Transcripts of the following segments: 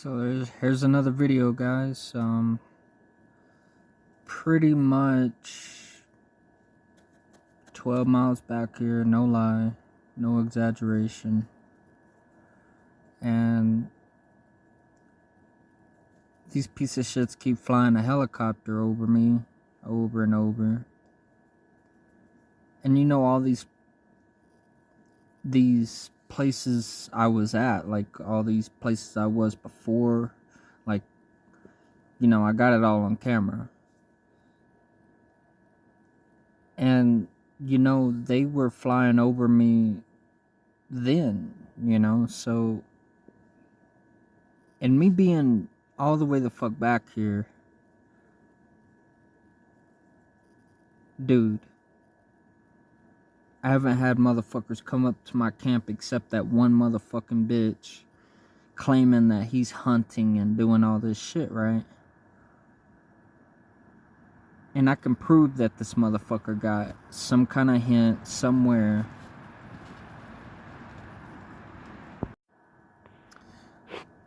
So here's another video, guys. Pretty much 12 miles back here, no lie, no exaggeration. And these piece of shits keep flying a helicopter over me, over and over. And you know, all these places I was at, like all these places I was before, like, you know, I got it all on camera. And, you know, they were flying over me then, you know, so, and me being all the way the fuck back here, dude, I haven't had motherfuckers come up to my camp except that one motherfucking bitch claiming that he's hunting and doing all this shit, right? And I can prove that this motherfucker got some kind of hint somewhere.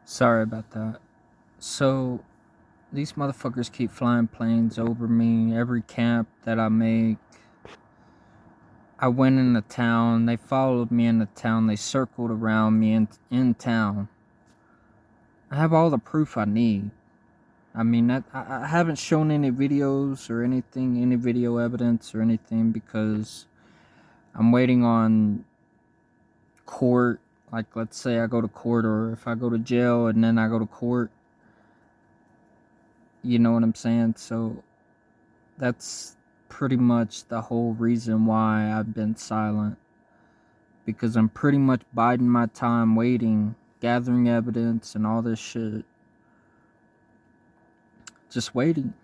Sorry about that. So, these motherfuckers keep flying planes over me, every camp that I make. I went into town, they followed me into town, they circled around me in town. I have all the proof I need. I mean, I haven't shown any videos or anything, any video evidence or anything, because I'm waiting on court. Like, let's say I go to court, or if I go to jail and then I go to court, you know what I'm saying? So that's pretty much the whole reason why I've been silent, because I'm pretty much biding my time, waiting, gathering evidence and all this shit. Just waiting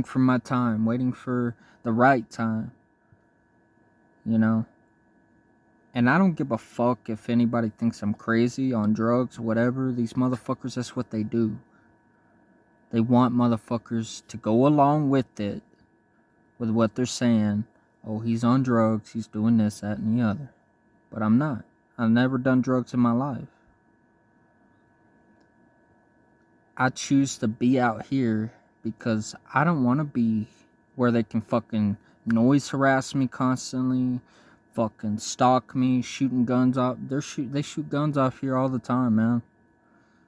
for my time, waiting for the right time, you know. And I don't give a fuck if anybody thinks I'm crazy, on drugs, whatever. These motherfuckers, that's what they do. They want motherfuckers to go along with it, with what they're saying. Oh, he's on drugs, he's doing this, that, and the other. But I'm not. I've never done drugs in my life. I choose to be out here because I don't want to be where they can fucking noise harass me constantly, fucking stalk me, shooting guns off. They shoot guns off here all the time, man.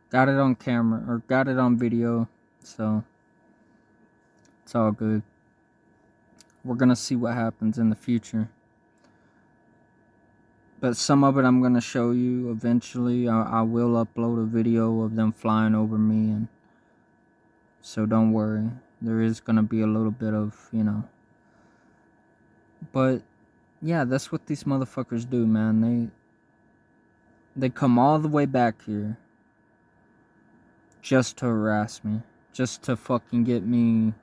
Got it on camera, or got it on video, so it's all good. We're gonna see what happens in the future. But some of it I'm gonna show you eventually. I will upload a video of them flying over me, and so don't worry. There is gonna be a little bit of, you know. But yeah, that's what these motherfuckers do, man. They come all the way back here just to harass me, just to fucking get me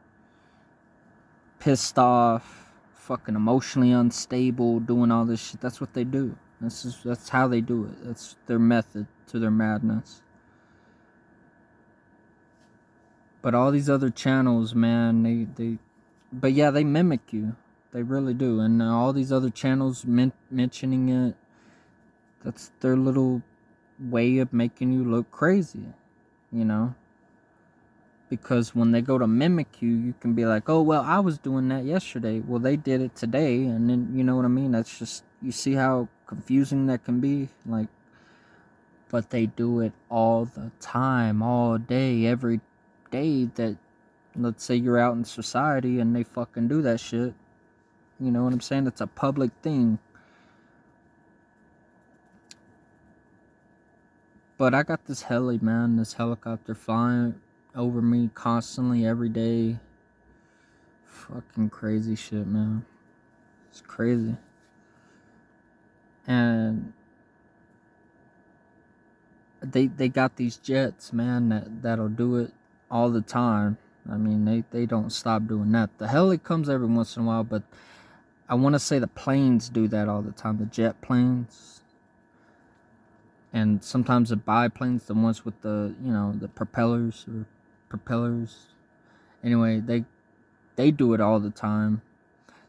pissed off, fucking emotionally unstable, doing all this shit. That's what they do. That's how they do it. That's their method to their madness. But all these other channels, man, but yeah, they mimic you. They really do. And all these other channels mentioning it, that's their little way of making you look crazy, you know? Because when they go to mimic you, you can be like, oh, well, I was doing that yesterday. Well, they did it today. And then, you know what I mean? That's just, you see how confusing that can be? Like, but they do it all the time, all day, every day that, let's say you're out in society and they fucking do that shit. You know what I'm saying? It's a public thing. But I got this heli, man, this helicopter flying over me constantly every day. Fucking crazy shit, man. It's crazy. And they got these jets, man, that'll do it all the time. I mean, they don't stop doing that. The heli comes every once in a while, but I want to say the planes do that all the time, the jet planes. And sometimes the biplanes, the ones with the, you know, the propellers. Anyway, they do it all the time.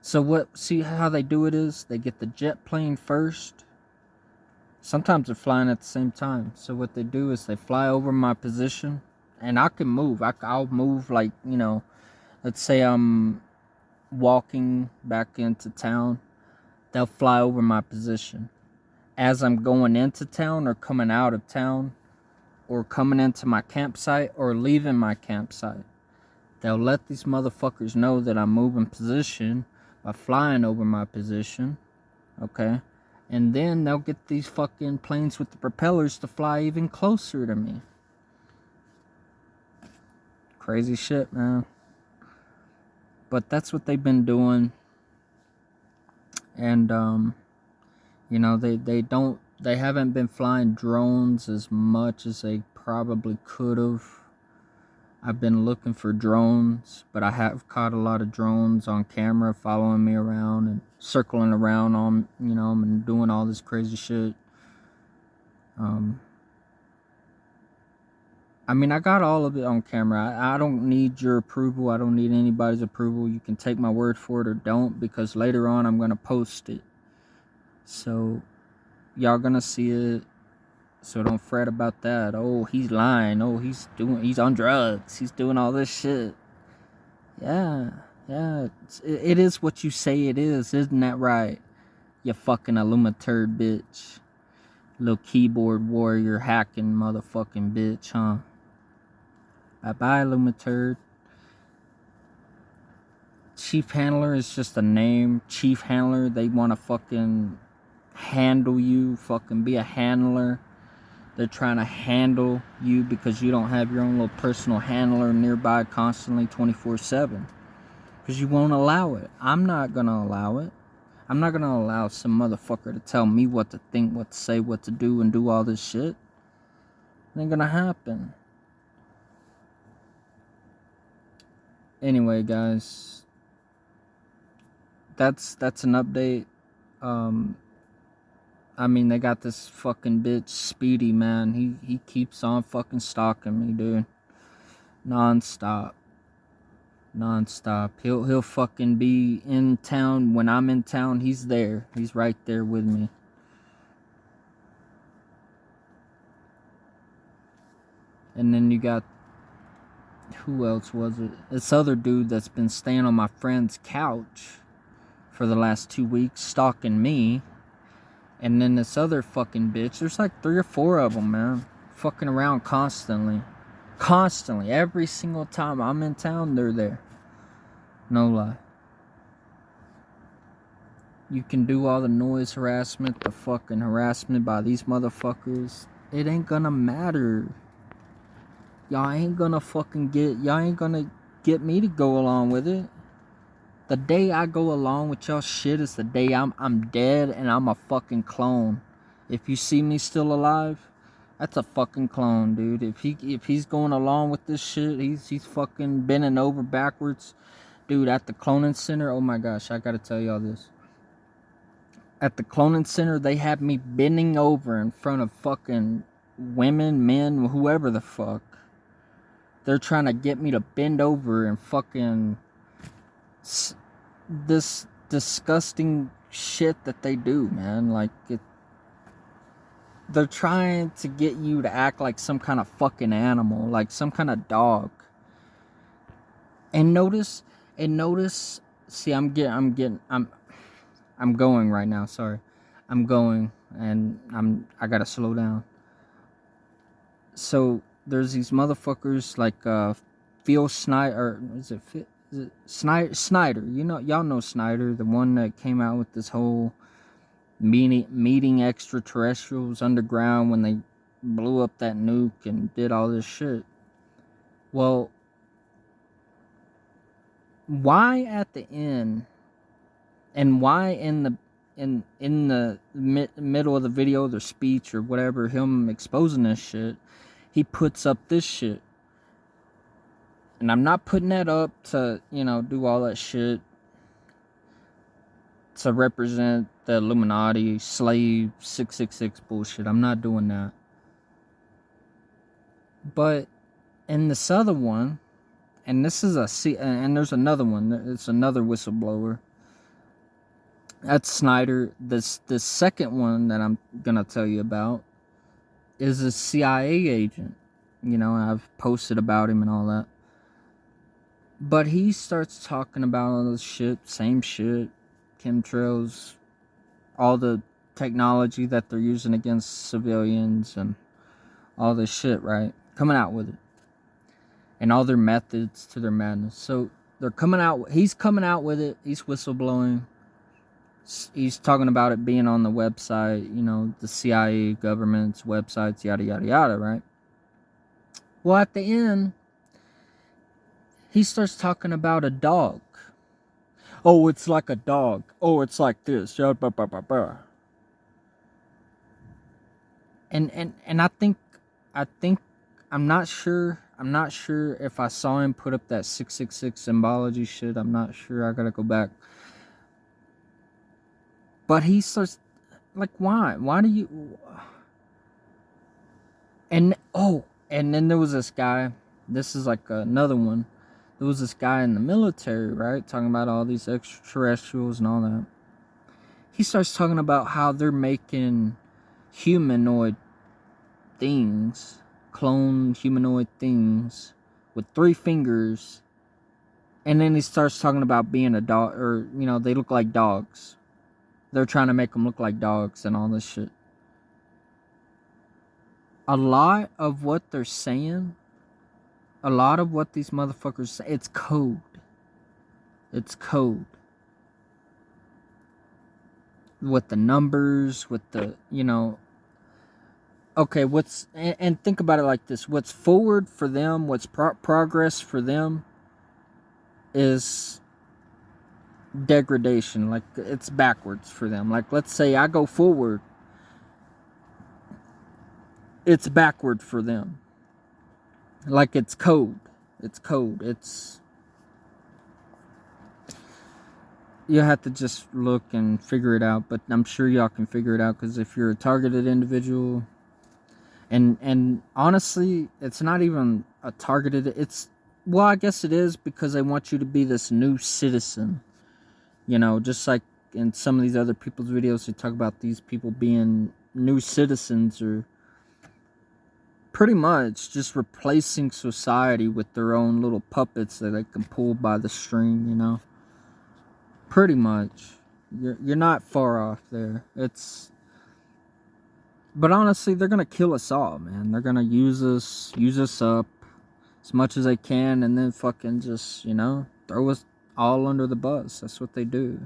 So see how they do it is, they get the jet plane first, Sometimes they're flying at the same time. So what they do is they fly over my position, and I can move. I'll move like, you know, let's say I'm walking back into town. They'll fly over my position. As I'm going into town or coming out of town or coming into my campsite or leaving my campsite, they'll let these motherfuckers know that I'm moving position by flying over my position, okay? And then they'll get these fucking planes with the propellers to fly even closer to me. Crazy shit, man. But that's what they've been doing. And, you know, they haven't been flying drones as much as they probably could have. I've been looking for drones, but I have caught a lot of drones on camera following me around and circling around on, you know, and doing all this crazy shit. I mean, I got all of it on camera. I don't need your approval. I don't need anybody's approval. You can take my word for it or don't, because later on I'm going to post it. So y'all going to see it. So don't fret about that. Oh, he's lying. Oh, he's on drugs. He's doing all this shit. Yeah. It is what you say it is. Isn't that right? You fucking Illumaturd bitch. Little keyboard warrior hacking motherfucking bitch, huh? Bye-bye, Illumaturd. Chief Handler is just a name. Chief Handler, they want to fucking handle you. Fucking be a handler. They're trying to handle you because you don't have your own little personal handler nearby constantly 24/7. Because you won't allow it. I'm not going to allow it. I'm not going to allow some motherfucker to tell me what to think, what to say, what to do, and do all this shit. It ain't going to happen. Anyway, guys. That's an update. I mean, they got this fucking bitch, Speedy, man. He keeps on fucking stalking me, dude. Non-stop. He'll fucking be in town. When I'm in town, he's there. He's right there with me. And then you got, who else was it? This other dude that's been staying on my friend's couch for the last 2 weeks, stalking me. And then this other fucking bitch. There's like 3 or 4 of them, man. Fucking around constantly. Constantly. Every single time I'm in town, they're there. No lie. You can do all the noise harassment, the fucking harassment by these motherfuckers. It ain't gonna matter. Y'all ain't gonna get me to go along with it. The day I go along with y'all shit is the day I'm dead and I'm a fucking clone. If you see me still alive, that's a fucking clone, dude. If he's going along with this shit, he's fucking bending over backwards. Dude, at the cloning center, oh my gosh, I gotta tell y'all this. At the cloning center, they have me bending over in front of fucking women, men, whoever the fuck. They're trying to get me to bend over and fucking this disgusting shit that they do, man. Like, they're trying to get you to act like some kind of fucking animal, like some kind of dog. And notice, see, I'm going right now, sorry. I'm going, and I gotta slow down. So, there's these motherfuckers like, Phil Snyder, or is it Snyder? You know, y'all know Snyder, the one that came out with this whole meeting extraterrestrials underground when they blew up that nuke and did all this shit. Well, why at the end, and why in the middle of the video, their speech or whatever, him exposing this shit, he puts up this shit. And I'm not putting that up to, you know, do all that shit to represent the Illuminati, slave, 666 bullshit. I'm not doing that. But in this other one, and this is and there's another one, it's another whistleblower. That's Snyder. The second one that I'm gonna tell you about is a CIA agent. You know, I've posted about him and all that. But he starts talking about all this shit, same shit, chemtrails, all the technology that they're using against civilians and all this shit, right? Coming out with it. And all their methods to their madness. So he's coming out with it, he's whistleblowing. He's talking about it being on the website, you know, the CIA, government's websites, yada, yada, yada, right? Well, at the end, he starts talking about a dog. Oh, it's like a dog. Oh, it's like this. And I think I'm not sure if I saw him put up that 666 symbology shit. I'm not sure. I gotta go back. But he starts like, why? Why do you? And then there was this guy. This is like another one. There was this guy in the military, right, talking about all these extraterrestrials and all that. He starts talking about how they're making humanoid things, clone humanoid things with 3 fingers, and then he starts talking about being a dog, or you know, they look like dogs. They're trying to make them look like dogs and all this shit. A lot of what they're saying, a lot of what these motherfuckers say, it's code. It's code. With the numbers, with the, you know, okay, and think about it like this. What's forward for them, what's progress for them is degradation. Like, it's backwards for them. Like, let's say I go forward, it's backward for them. Like, it's code. It's code. You have to just look and figure it out, but I'm sure y'all can figure it out, because if you're a targeted individual, and honestly, it's not even a targeted, it's, well, I guess it is, because they want you to be this new citizen, you know, just like in some of these other people's videos, they talk about these people being new citizens, or pretty much just replacing society with their own little puppets that they can pull by the string, you know. Pretty much. You're not far off there. But honestly, they're gonna kill us all, man. They're gonna use us up as much as they can, and then fucking just, you know, throw us all under the bus. That's what they do.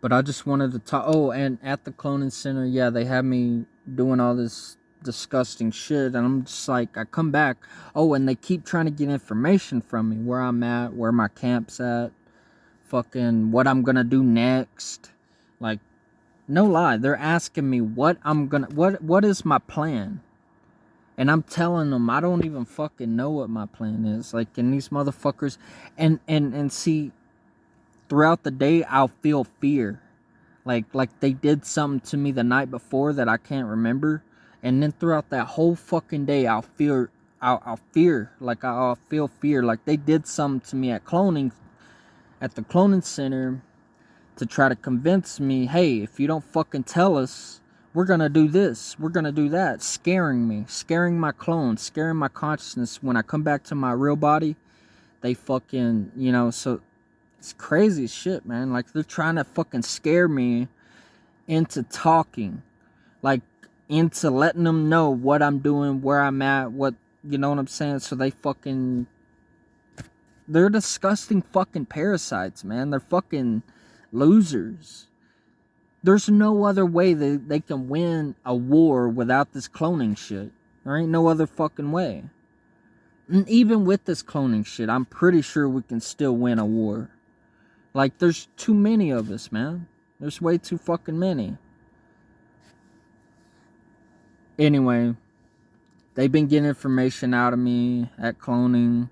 But I just wanted to talk. Oh, and at the cloning center, yeah, they have me doing all this disgusting shit, and I'm just like, I come back. Oh, and they keep trying to get information from me, where I'm at, where my camp's at, fucking what I'm gonna do next. Like, no lie, they're asking me what is my plan. And I'm telling them I don't even fucking know what my plan is. Like, and these motherfuckers, and see, throughout the day I'll feel fear. Like they did something to me the night before that I can't remember. And then throughout that whole fucking day I'll fear, like I'll feel fear. Like they did something to me at the cloning center, to try to convince me, hey, if you don't fucking tell us, we're gonna do this, we're gonna do that, scaring me, scaring my clone, scaring my consciousness. When I come back to my real body, they fucking, you know, so it's crazy shit, man. Like, they're trying to fucking scare me into talking, like, into letting them know what I'm doing, where I'm at, what, you know what I'm saying? So they're disgusting fucking parasites, man. They're fucking losers. There's no other way that they can win a war without this cloning shit. There ain't no other fucking way. And even with this cloning shit, I'm pretty sure we can still win a war. Like, there's too many of us, man. There's way too fucking many. Anyway, they've been getting information out of me at cloning.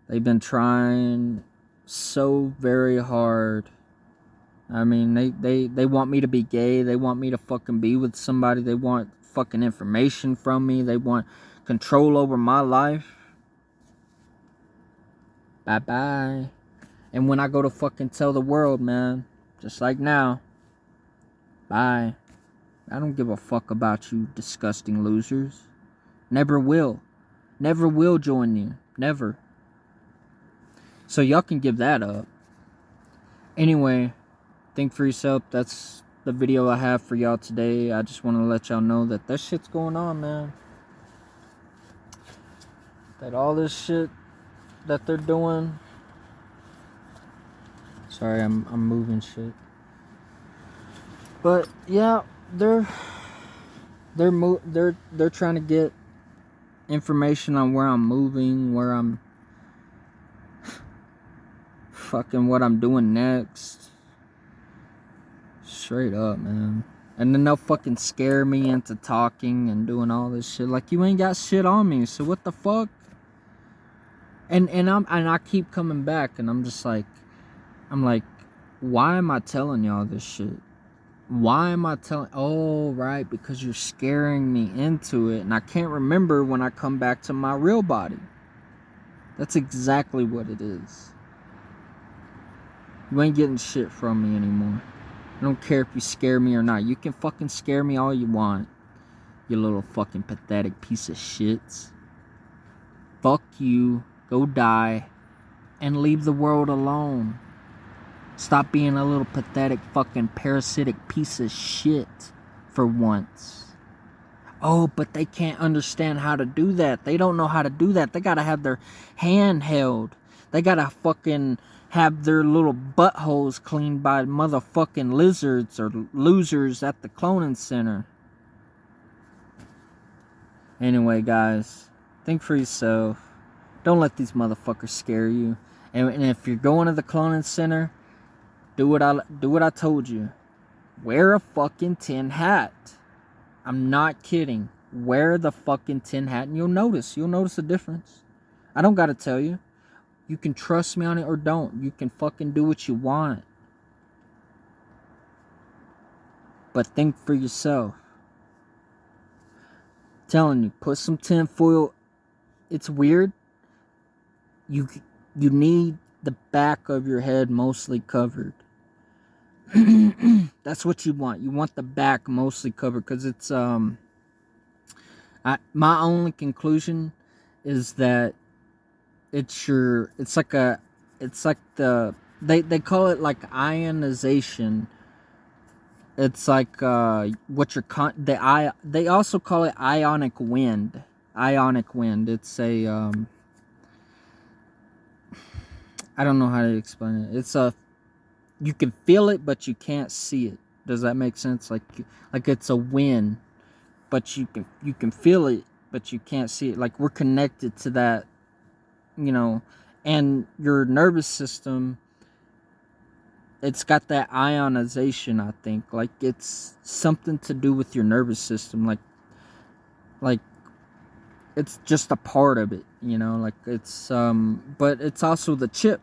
They've been trying so very hard. I mean, they want me to be gay. They want me to fucking be with somebody. They want fucking information from me. They want control over my life. Bye-bye. And when I go to fucking tell the world, man, just like now, bye. I don't give a fuck about you disgusting losers. Never will. Never will join you. Never. So y'all can give that up. Anyway, think for yourself. That's the video I have for y'all today. I just want to let y'all know that shit's going on, man. That all this shit that they're doing. Sorry, I'm moving shit. But yeah, they're trying to get information on where I'm moving, where I'm fucking what I'm doing next. Straight up, man. And then they'll fucking scare me into talking and doing all this shit. Like, you ain't got shit on me, so what the fuck? And I keep coming back, and I'm like, why am I telling y'all this shit? Why am I telling? Oh, right, because you're scaring me into it, and I can't remember when I come back to my real body. That's exactly what it is. You ain't getting shit from me anymore. I don't care if you scare me or not. You can fucking scare me all you want, you little fucking pathetic piece of shits. Fuck you. Go die and leave the world alone. Stop being a little pathetic fucking parasitic piece of shit for once. Oh, but they can't understand how to do that. They don't know how to do that. They gotta have their hand held. They gotta fucking have their little buttholes cleaned by motherfucking lizards or losers at the cloning center. Anyway, guys, think for yourself. Don't let these motherfuckers scare you. And if you're going to the cloning center, do what I told you. Wear a fucking tin hat. I'm not kidding. Wear the fucking tin hat and you'll notice a difference. I don't gotta tell you. You can trust me on it or don't. You can fucking do what you want. But think for yourself. I'm telling you, put some tin foil. It's weird. You need the back of your head mostly covered. That's what you want. You want the back mostly covered, because it's my only conclusion is that they call it like ionization. It's like they also call it ionic wind. It's a I don't know how to explain it. It's you can feel it, but you can't see it. Does that make sense? Like it's a wind, but you can feel it, but you can't see it. Like, we're connected to that, and your nervous system, it's got that ionization, I think. Like, it's something to do with your nervous system. Like it's just a part of it, like it's but it's also the chip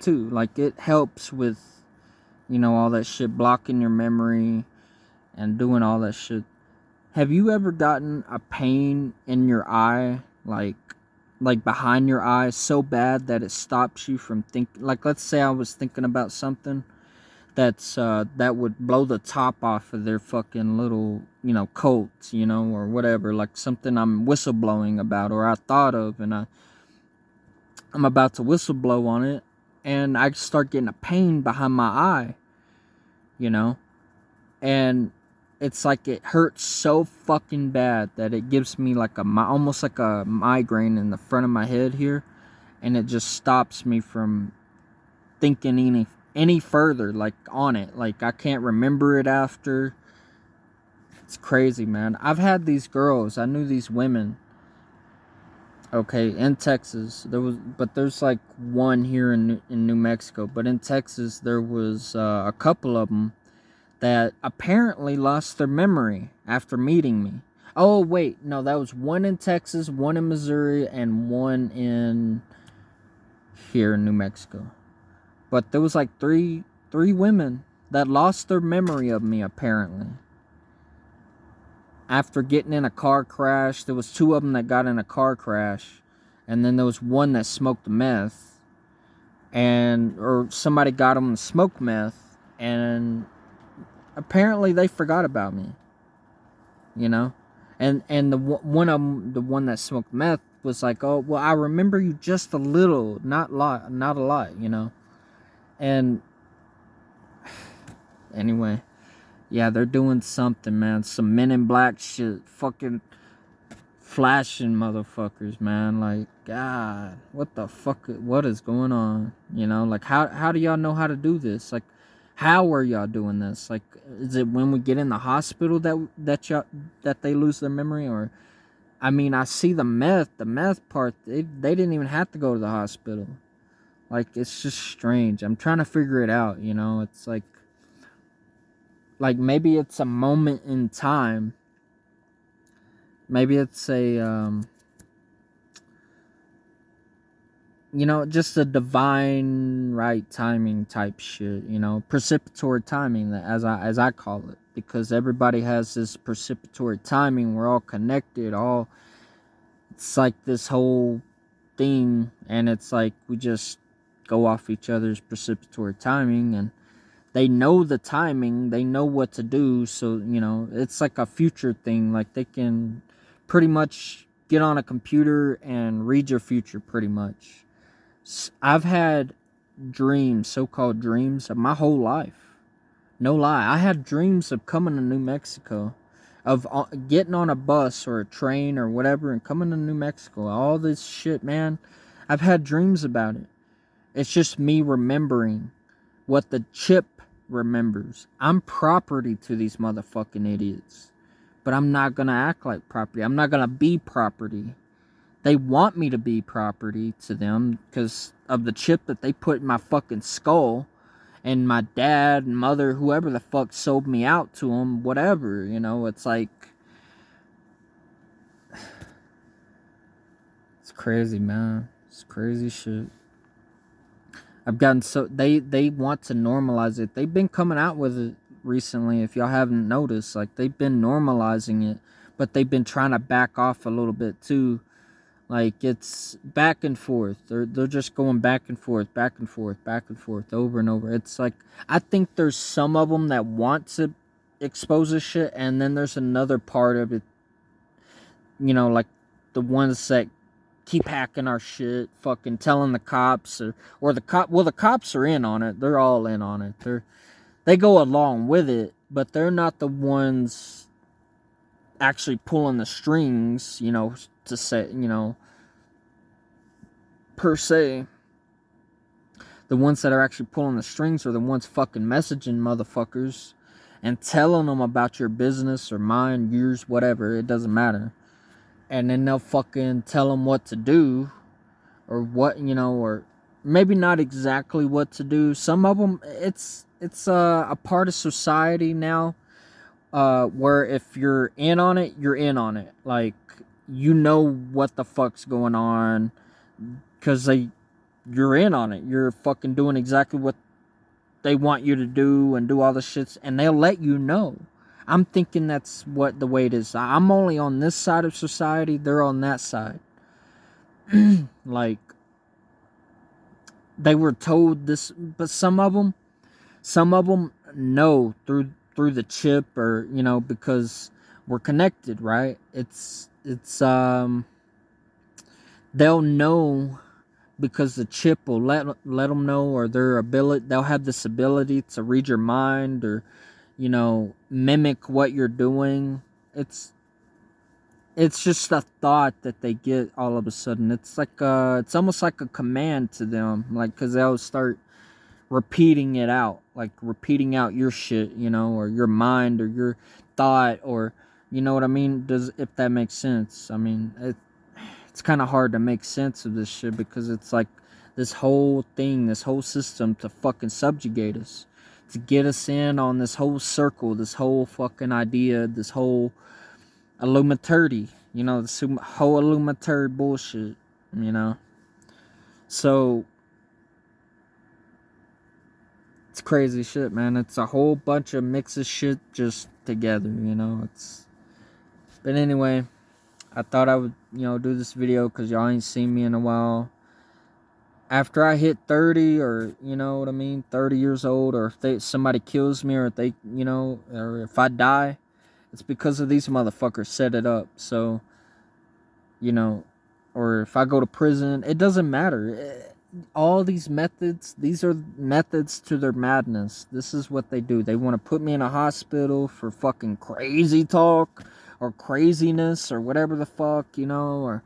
too. Like, it helps with all that shit, blocking your memory and doing all that shit. Have you ever gotten a pain in your eye, like behind your eye, so bad that it stops you from thinking? Like, let's say I was thinking about something that would blow the top off of their fucking little, coats, or whatever, like something I'm whistleblowing about, or I thought of, and I'm about to whistleblow on it, and I start getting a pain behind my eye, and it's like it hurts so fucking bad that it gives me like almost like a migraine in the front of my head here, and it just stops me from thinking any further, like, on it. Like, I can't remember it after. It's crazy, man. I've had these girls, I knew these women, okay, in Texas. There's like one here in New Mexico, but in Texas there was a couple of them that apparently lost their memory after meeting me. Oh wait, no, that was one in Texas, one in Missouri, and one in here in New Mexico. But there was like three women that lost their memory of me, apparently, after getting in a car crash. There was two of them that got in a car crash, and then there was one that smoked meth. or somebody got them to smoke meth, and apparently they forgot about me, you know. And the one of them, the one that smoked meth, was like, oh well, I remember you just a little, not a lot, you know. And anyway, yeah, they're doing something, man. Some Men in Black shit, fucking flashing motherfuckers, man. Like, God, what the fuck? What is going on? You know, like, how do y'all know how to do this? Like, how are y'all doing this? Like, is it when we get in the hospital that they lose their memory? Or, I mean, I see the meth part. They didn't even have to go to the hospital. Like, it's just strange. I'm trying to figure it out. You know, it's like maybe it's a moment in time. Maybe it's a you know, just a divine right timing type shit, you know, precipitory timing, as I call it, because everybody has this precipitory timing. We're all connected, all, it's like this whole thing, and it's like we just go off each other's precipitory timing, and they know the timing, they know what to do, so, you know, it's like a future thing. Like, they can pretty much get on a computer and read your future, pretty much. I've had dreams, so-called dreams, of my whole life. No lie. I had dreams of coming to New Mexico, of getting on a bus or a train or whatever and coming to New Mexico. All this shit, man. I've had dreams about it. It's just me remembering what the chip remembers. I'm property to these motherfucking idiots. But I'm not gonna act like property. I'm not gonna be property. They want me to be property to them because of the chip that they put in my fucking skull. And my dad and mother, whoever the fuck sold me out to them, whatever, you know, it's like, it's crazy, man. It's crazy shit. I've gotten so, they want to normalize it. They've been coming out with it recently, if y'all haven't noticed. Like, they've been normalizing it, but they've been trying to back off a little bit too. Like, it's back and forth. They're just going back and forth over and over. It's like, I think there's some of them that want to expose this shit, and then there's another part of it, you know, like the ones that keep hacking our shit, fucking telling the cops, or the cops are in on it. They're all in on it. They go along with it, but they're not the ones actually pulling the strings, you know, to say, you know, per se. The ones that are actually pulling the strings are the ones fucking messaging motherfuckers and telling them about your business or mine, yours, whatever. It doesn't matter. And then they'll fucking tell them what to do, or what, you know, or maybe not exactly what to do. Some of them, it's a part of society now, where if you're in on it, you're in on it. Like, you know what the fuck's going on, because you're in on it. You're fucking doing exactly what they want you to do and do all the shits, and they'll let you know. I'm thinking that's what the way it is. I'm only on this side of society, they're on that side. Like, they were told this, but some of them know through the chip, or, you know, because we're connected, right? It's they'll know because the chip will let them know, or they'll have this ability to read your mind, or, you know, mimic what you're doing. It's just a thought that they get all of a sudden. It's like it's almost like a command to them, like, because they'll start repeating it out, like repeating out your shit, you know, or your mind, or your thought, or, you know what I mean? If that makes sense. I mean, it's kind of hard to make sense of this shit, because it's like this whole thing, this whole system to fucking subjugate us, to get us in on this whole circle, this whole fucking idea, this whole Illuminati, you know, this whole Illuminati bullshit, you know. So it's crazy shit, man. It's a whole bunch of mix of shit just together, you know. But anyway, I thought I would, you know, do this video because y'all ain't seen me in a while. after I hit 30, or you know what I mean, 30 years old, or if somebody kills me, or if they, you know, or if I die, it's because of these motherfuckers set it up. So, you know, or if I go to prison, it doesn't matter. All these methods, these are methods to their madness. This is what they do. They want to put me in a hospital for fucking crazy talk or craziness or whatever the fuck, you know, or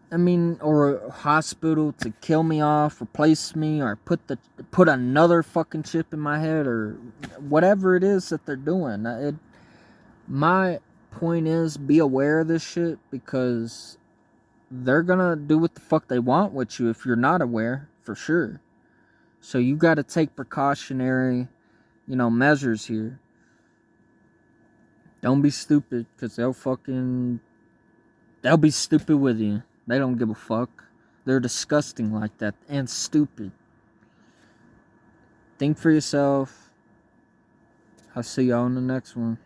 I mean, or a hospital to kill me off, replace me, or put another fucking chip in my head, or whatever it is that they're doing. My point is, be aware of this shit, because they're gonna do what the fuck they want with you if you're not aware, for sure. So you got to take precautionary, you know, measures here. Don't be stupid, because they'll be stupid with you. They don't give a fuck. They're disgusting like that and stupid. Think for yourself. I'll see y'all in the next one.